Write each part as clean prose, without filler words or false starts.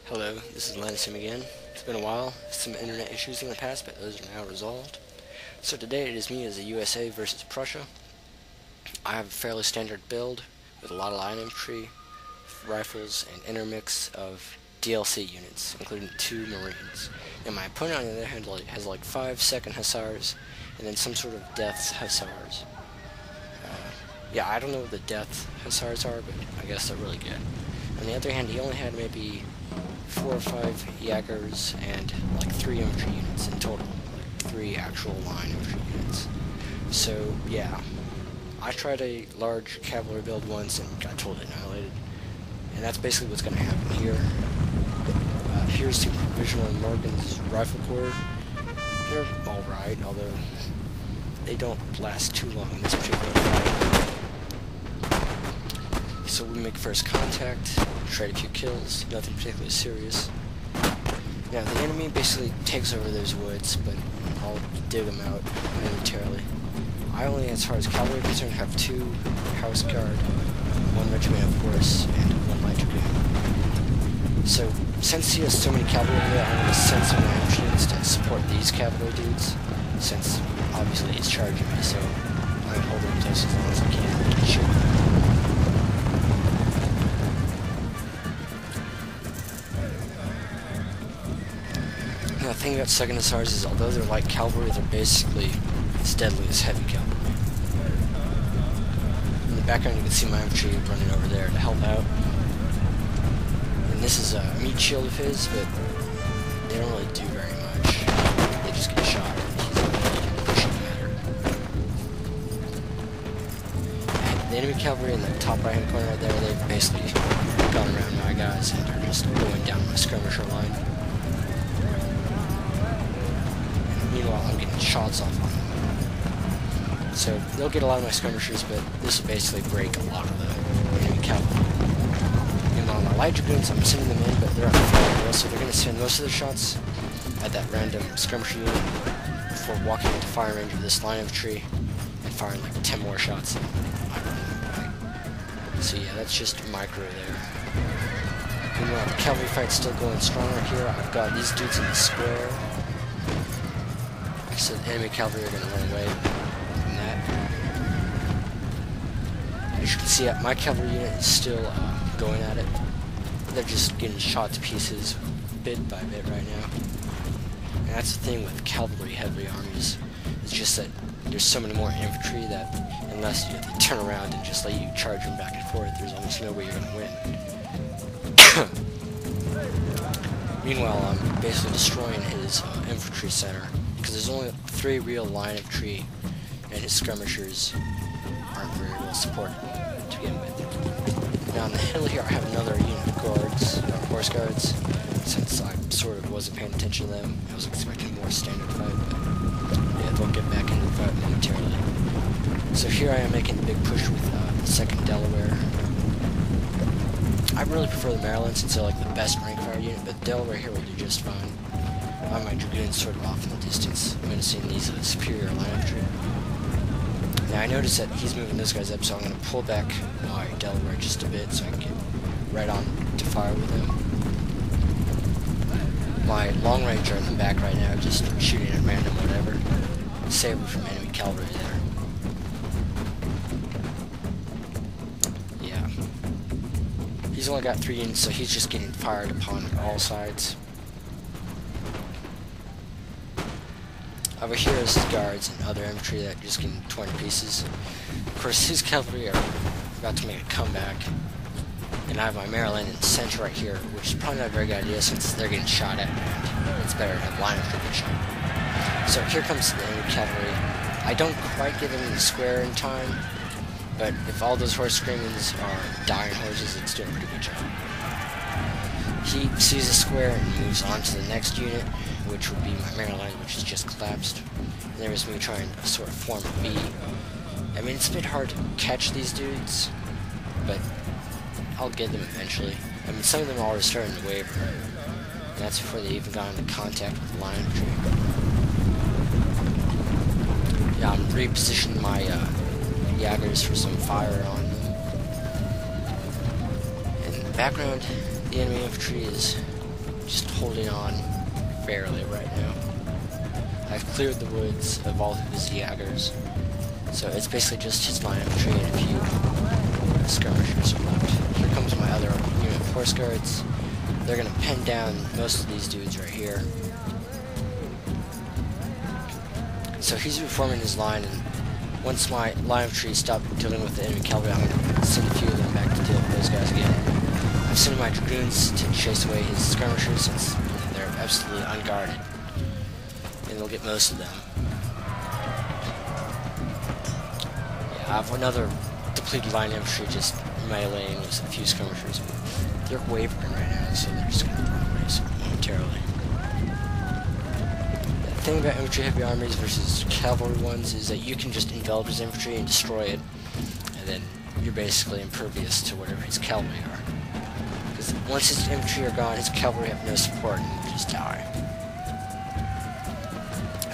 Hello, this is Lanissum again. It's been a while, some internet issues in the past, but those are now resolved. So today it is me as the USA versus Prussia. I have a fairly standard build with a lot of line infantry, rifles, and intermix of DLC units, including 2 Marines. And my opponent on the other hand has like 5 second hussars, and then some sort of death hussars. Yeah, I don't know what the death hussars are, but I guess they're really good. On the other hand, he only had maybe 4 or 5 Jaegers and like 3 infantry units in total, like 3 actual line infantry units. So yeah, I tried a large cavalry build once and got totally annihilated, and that's basically what's going to happen here. Here's the Provisional and Morgan's Rifle Corps. They're alright, although they don't last too long in this particular fight. So we make first contact, trade a few kills, nothing particularly serious. Now the enemy basically takes over those woods, but I'll dig them out momentarily. I only, as far as cavalry is concerned, have 2 House Guard, 1 Regiment of Horse, and 1 Light Dragoon. So since he has so many cavalry in there, I'm going to send some infantry to support these cavalry dudes, since obviously he's charging me, so I'm holding him close as long as I can. Shoot. The thing about second hussars is, although they're like cavalry, they're basically as deadly as heavy cavalry. In the background you can see my infantry running over there to help out. And this is a meat shield of his, but they don't really do very much. They just get shot. He's a really pushing matter. And the enemy cavalry in the top right hand corner right there, they've basically gone around my guys and are just going down my skirmisher line. Meanwhile, I'm getting shots off on them. So they'll get a lot of my skirmishers, but this will basically break a lot of the enemy cavalry. And on my Light Dragoons, I'm sending them in, but they're on fire, so they're going to send most of their shots at that random skirmisher unit before walking into fire range of this line infantry and firing like 10 more shots. I don't know. So yeah, that's just micro there. Meanwhile, the cavalry fight's still going strong right here. I've got these dudes in the square. So the enemy cavalry are going to run away from that. As you can see, my cavalry unit is still going at it. They're just getting shot to pieces bit by bit right now. And that's the thing with cavalry-heavy armies. It's just that there's so many more infantry that unless you turn around and just let you charge them back and forth, there's almost no way you're going to win. Meanwhile, I'm basically destroying his infantry center, because there's only 3 real line infantry, and his skirmishers aren't very well supported to begin with. Now on the hill here I have another unit of guards, horse guards, since I sort of wasn't paying attention to them. I was expecting more standard fight, but yeah, they'll get back into the fight momentarily. So here I am making a big push with the 2nd Delaware. I really prefer the Maryland since they're like the best rank fire unit, but Delaware here will do just fine. My Dragoons sort of off in the distance. I'm going to see these superior line infantry. Now I noticed that he's moving those guys up, so I'm going to pull back my Delaware just a bit so I can get right on to fire with him. My long ranger in the back right now, just shooting at random whatever. Saber from enemy cavalry there. Yeah. He's only got 3 units, so he's just getting fired upon all sides. Over here is his guards and other infantry that just getting torn to pieces. Of course, his cavalry are about to make a comeback. And I have my Maryland in the center right here, which is probably not a very good idea since they're getting shot at, and it's better to have line infantry get shot. So here comes the enemy cavalry. I don't quite get them in the square in time, but if all those horse screamings are dying horses, it's doing a pretty good job. He sees the square and moves on to the next unit, which would be my Maryland, which has just collapsed. And there was me trying to sort of form a B. I mean, it's a bit hard to catch these dudes, but I'll get them eventually. I mean, some of them are already starting to waver, and that's before they even got into contact with the line infantry. Yeah, I'm repositioning my Jaegers for some fire on them. In the background, the enemy infantry is just holding on barely right now. I've cleared the woods of all of his Jaggers, so it's basically just his line of infantry and a few skirmishers are left. Here comes my other unit of horse guards. They're going to pen down most of these dudes right here. So he's reforming his line, and once my line of trees stop dealing with the enemy cavalry, I'm going to send a few of them back to deal with those guys again. I'm sending my dragoons to chase away his skirmishers since they're absolutely unguarded, and they'll get most of them. Yeah, I have another depleted line infantry just meleeing with a few skirmishers, but they're wavering right now, so they're just going to run away momentarily. The thing about infantry heavy armies versus cavalry ones is that you can just envelop his infantry and destroy it, and then you're basically impervious to whatever his cavalry are. Because once his infantry are gone, his cavalry have no support and will just die.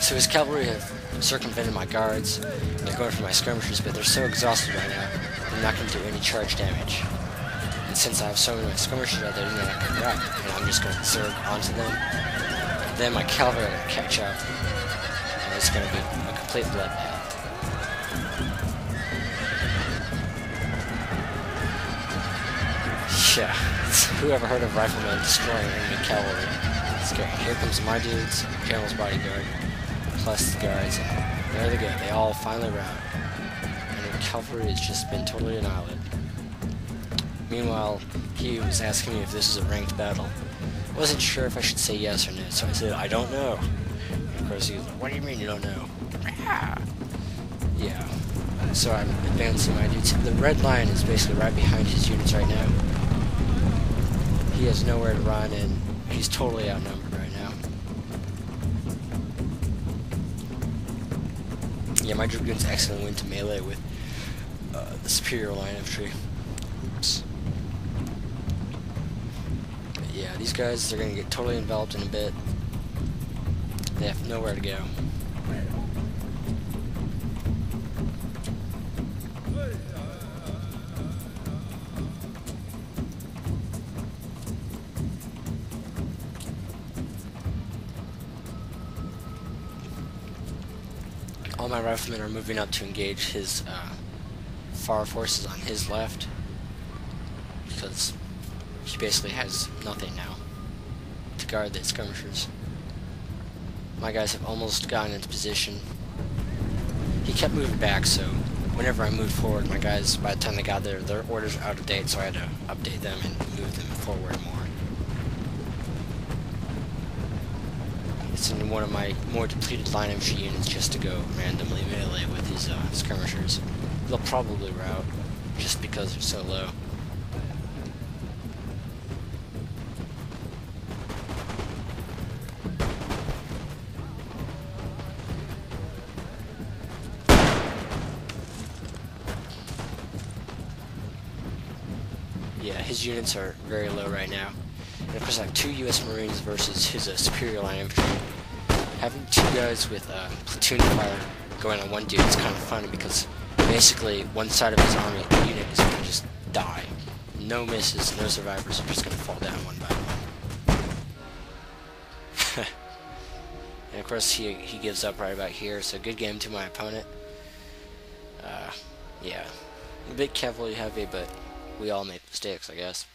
So his cavalry have circumvented my guards, and they're going for my skirmishers, but they're so exhausted right now, they're not going to do any charge damage. And since I have so many skirmishers out there, they're not going to wreck, and I'm just going to zerg onto them. Then my cavalry are going to catch up, and it's going to be a complete bloodbath. Yeah, whoever heard of Riflemen destroying enemy cavalry? Scary. Here comes my dudes, General's bodyguard, plus the guards, and there they go. They all finally rout, and the cavalry has just been totally annihilated. Meanwhile, he was asking me if this is a ranked battle. I wasn't sure if I should say yes or no, so I said, I don't know. And of course he was like, what do you mean you don't know? Yeah. So I'm advancing my dudes. The red line is basically right behind his units right now. He has nowhere to run, and he's totally outnumbered right now. Yeah, my dragoons accidentally went to melee with the superior line infantry. Oops. Yeah, these guys, they're going to get totally enveloped in a bit. They have nowhere to go. All my riflemen are moving up to engage his far forces on his left, because he basically has nothing now to guard the skirmishers. My guys have almost gotten into position. He kept moving back, so whenever I moved forward, my guys, by the time they got there, their orders were out of date, so I had to update them and move them forward more. It's in one of my more depleted line infantry units just to go randomly melee with his skirmishers. They'll probably rout, just because they're so low. Yeah, his units are very low right now. And of course I have 2 US Marines versus his superior line infantry. Having 2 guys with platoon fire going on one dude is kind of funny because basically one side of his army unit is going to just die. No misses, no survivors are just going to fall down one by one. And of course he gives up right about here, so good game to my opponent. Yeah, a bit cavalry heavy, but we all make mistakes, I guess.